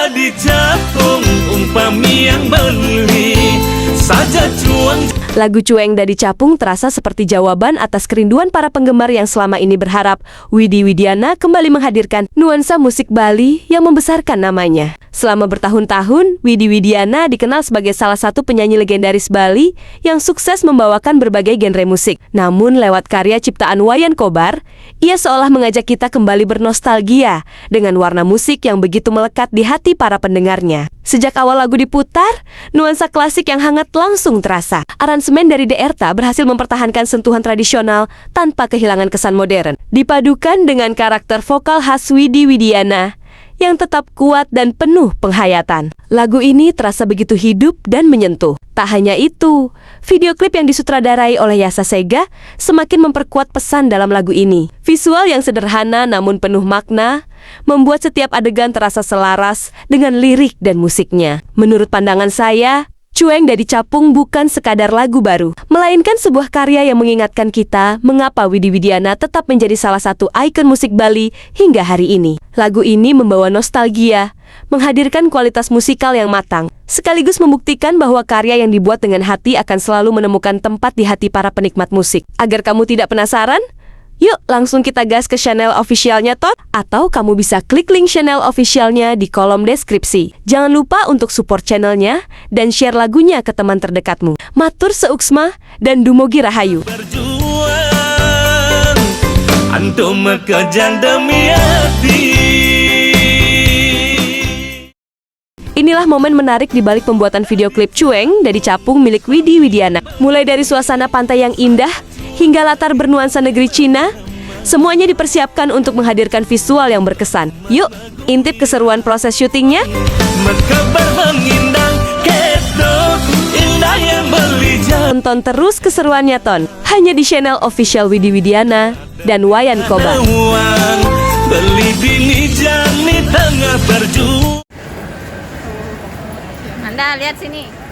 dari Capung umpami yang beli saja cuang. Lagu Cueng dari Capung terasa seperti jawaban atas kerinduan para penggemar yang selama ini berharap Widi Widiana kembali menghadirkan nuansa musik Bali yang membesarkan namanya. Selama bertahun-tahun, Widi Widiana dikenal sebagai salah satu penyanyi legendaris Bali yang sukses membawakan berbagai genre musik. Namun lewat karya ciptaan Wayan Kobar, ia seolah mengajak kita kembali bernostalgia dengan warna musik yang begitu melekat di hati para pendengarnya. Sejak awal lagu diputar, nuansa klasik yang hangat langsung terasa. Aransemen dari DRTA berhasil mempertahankan sentuhan tradisional tanpa kehilangan kesan modern. Dipadukan dengan karakter vokal khas Widi Widiana yang tetap kuat dan penuh penghayatan. Lagu ini terasa begitu hidup dan menyentuh. Tak hanya itu, video klip yang disutradarai oleh Yasa Sega semakin memperkuat pesan dalam lagu ini. Visual yang sederhana namun penuh makna membuat setiap adegan terasa selaras dengan lirik dan musiknya. Menurut pandangan saya, Cueng dari Capung bukan sekadar lagu baru, melainkan sebuah karya yang mengingatkan kita mengapa Widi Widiana tetap menjadi salah satu ikon musik Bali hingga hari ini. Lagu ini membawa nostalgia, menghadirkan kualitas musikal yang matang, sekaligus membuktikan bahwa karya yang dibuat dengan hati akan selalu menemukan tempat di hati para penikmat musik. Agar kamu tidak penasaran, yuk langsung kita gas ke channel officialnya Tot, atau kamu bisa klik link channel officialnya di kolom deskripsi. Jangan lupa untuk support channelnya dan share lagunya ke teman terdekatmu. Matur seuksma dan dumugi rahayu. Berjuang antum mekejang demi hati. Inilah momen menarik di balik pembuatan video klip Cueng dari Capung milik Widi Widiana. Mulai dari suasana pantai yang indah hingga latar bernuansa negeri Cina, semuanya dipersiapkan untuk menghadirkan visual yang berkesan. Yuk, intip keseruan proses syutingnya. Mekabar mengindang kedok indah yang berlijak. Tonton terus keseruannya Ton, hanya di channel official Widi Widiana dan Wayan Kobar. Uang beli bini jani tengah berjuang. Anda lihat sini.